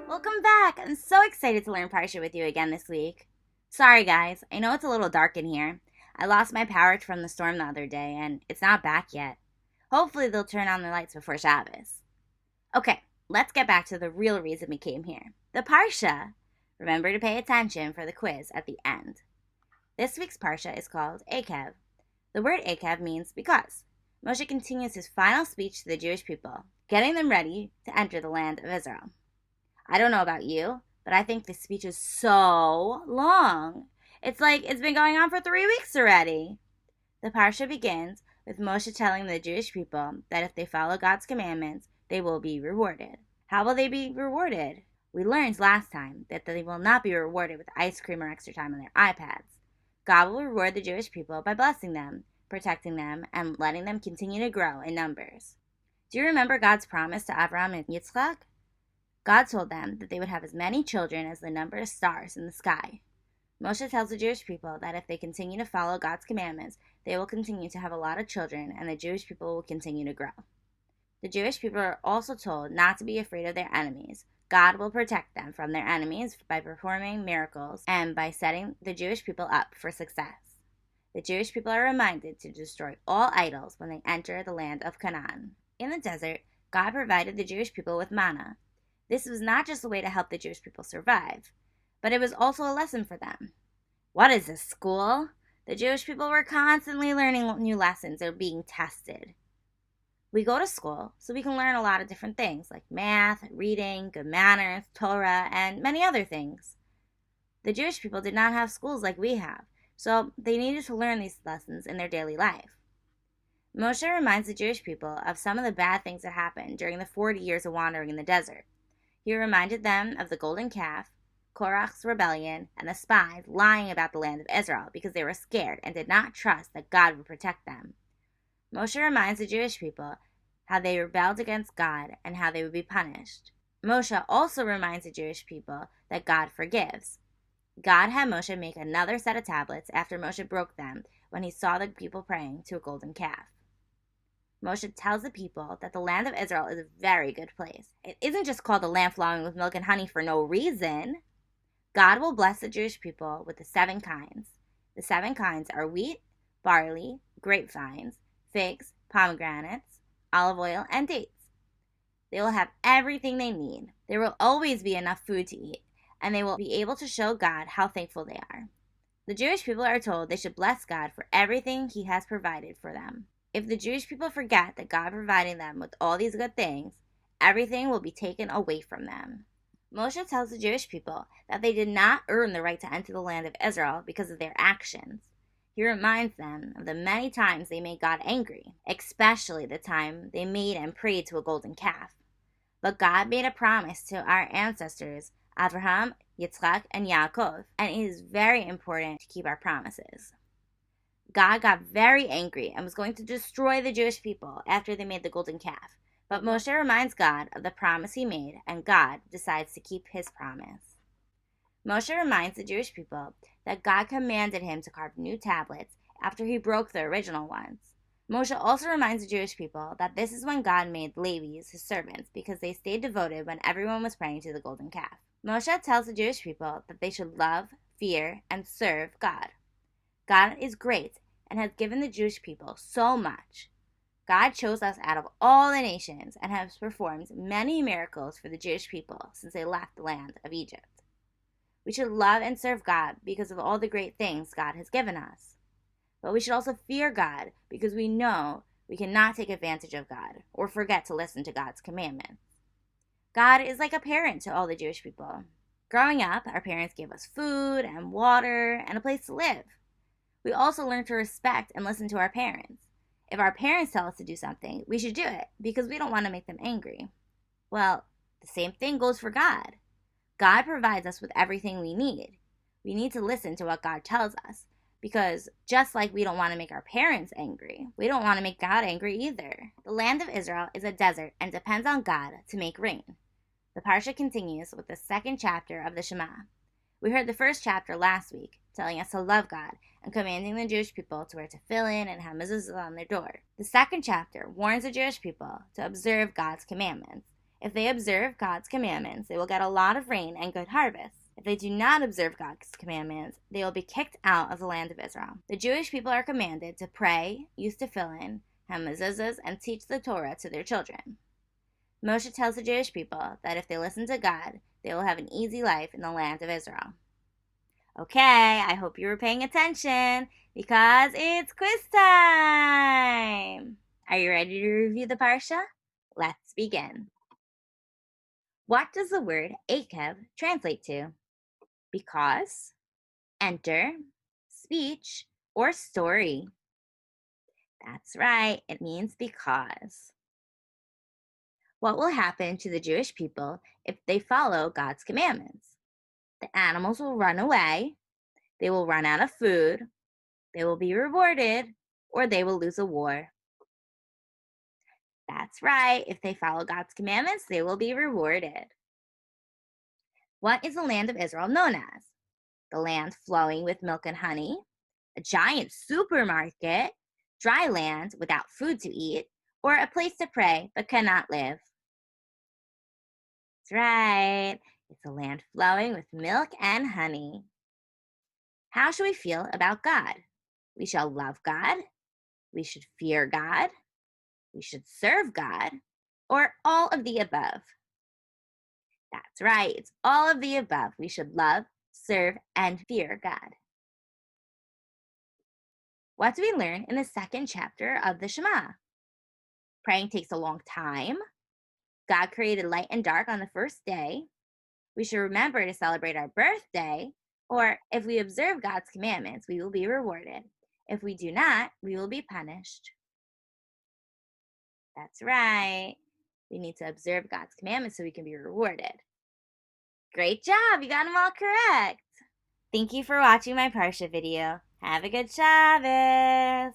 Welcome back! I'm so excited to learn Parsha with you again this week. Sorry guys, I know it's a little dark in here. I lost my power from the storm the other day and it's not back yet. Hopefully they'll turn on the lights before Shabbos. Okay, let's get back to the real reason we came here. The Parsha. Remember to pay attention for the quiz at the end. This week's Parsha is called Eikev. The word Eikev means because. Moshe continues his final speech to the Jewish people, getting them ready to enter the land of Israel. I don't know about you, but I think this speech is so long. It's like it's been going on for 3 weeks already. The Parsha begins with Moshe telling the Jewish people that if they follow God's commandments, they will be rewarded. How will they be rewarded? We learned last time that they will not be rewarded with ice cream or extra time on their iPads. God will reward the Jewish people by blessing them, protecting them, and letting them continue to grow in numbers. Do you remember God's promise to Abraham and Yitzchak? God told them that they would have as many children as the number of stars in the sky. Moshe tells the Jewish people that if they continue to follow God's commandments, they will continue to have a lot of children and the Jewish people will continue to grow. The Jewish people are also told not to be afraid of their enemies. God will protect them from their enemies by performing miracles and by setting the Jewish people up for success. The Jewish people are reminded to destroy all idols when they enter the land of Canaan. In the desert, God provided the Jewish people with manna. This was not just a way to help the Jewish people survive, but it was also a lesson for them. What is this, school? The Jewish people were constantly learning new lessons and being tested. We go to school so we can learn a lot of different things like math, reading, good manners, Torah, and many other things. The Jewish people did not have schools like we have, so they needed to learn these lessons in their daily life. Moshe reminds the Jewish people of some of the bad things that happened during the 40 years of wandering in the desert. He reminded them of the golden calf, Korach's rebellion, and the spies lying about the land of Israel because they were scared and did not trust that God would protect them. Moshe reminds the Jewish people how they rebelled against God and how they would be punished. Moshe also reminds the Jewish people that God forgives. God had Moshe make another set of tablets after Moshe broke them when he saw the people praying to a golden calf. Moshe tells the people that the land of Israel is a very good place. It isn't just called the land flowing with milk and honey for no reason. God will bless the Jewish people with the 7 kinds. The 7 kinds are wheat, barley, grapevines, figs, pomegranates, olive oil, and dates. They will have everything they need. There will always be enough food to eat, and they will be able to show God how thankful they are. The Jewish people are told they should bless God for everything He has provided for them. If the Jewish people forget that God provided them with all these good things, everything will be taken away from them. Moshe tells the Jewish people that they did not earn the right to enter the land of Israel because of their actions. He reminds them of the many times they made God angry, especially the time they made and prayed to a golden calf. But God made a promise to our ancestors, Abraham, Yitzchak, and Yaakov, and it is very important to keep our promises. God got very angry and was going to destroy the Jewish people after they made the golden calf. But Moshe reminds God of the promise he made, and God decides to keep his promise. Moshe reminds the Jewish people that God commanded him to carve new tablets after he broke the original ones. Moshe also reminds the Jewish people that this is when God made Levites his servants because they stayed devoted when everyone was praying to the golden calf. Moshe tells the Jewish people that they should love, fear, and serve God. God is great and has given the Jewish people so much. God chose us out of all the nations and has performed many miracles for the Jewish people since they left the land of Egypt. We should love and serve God because of all the great things God has given us. But we should also fear God because we know we cannot take advantage of God or forget to listen to God's commandments. God is like a parent to all the Jewish people. Growing up, our parents gave us food and water and a place to live. We also learned to respect and listen to our parents. If our parents tell us to do something, we should do it because we don't want to make them angry. Well, the same thing goes for God. God provides us with everything we need. We need to listen to what God tells us because just like we don't want to make our parents angry, we don't want to make God angry either. The land of Israel is a desert and depends on God to make rain. The Parsha continues with the 2nd chapter of the Shema. We heard the first chapter last week, telling us to love God and commanding the Jewish people to wear tefillin and have mezuzahs on their door. The second chapter warns the Jewish people to observe God's commandments. If they observe God's commandments, they will get a lot of rain and good harvests. If they do not observe God's commandments, they will be kicked out of the land of Israel. The Jewish people are commanded to pray, use tefillin, have mezuzahs, and teach the Torah to their children. Moshe tells the Jewish people that if they listen to God, they will have an easy life in the land of Israel. Okay, I hope you were paying attention because it's quiz time! Are you ready to review the Parsha? Let's begin. What does the word Eikev translate to? Because, enter, speech, or story? That's right, it means because. What will happen to the Jewish people if they follow God's commandments? The animals will run away, they will run out of food, they will be rewarded, or they will lose a war. That's right, if they follow God's commandments, they will be rewarded. What is the land of Israel known as? The land flowing with milk and honey, a giant supermarket, dry land without food to eat, or a place to pray but cannot live? That's right. It's a land flowing with milk and honey. How should we feel about God? We shall love God. We should fear God. We should serve God. Or all of the above? That's right. It's all of the above. We should love, serve, and fear God. What do we learn in the second chapter of the Shema? Praying takes a long time. God created light and dark on the first day. We should remember to celebrate our birthday, or if we observe God's commandments, we will be rewarded. If we do not, we will be punished. That's right. We need to observe God's commandments so we can be rewarded. Great job! You got them all correct. Thank you for watching my Parsha video. Have a good Shabbos!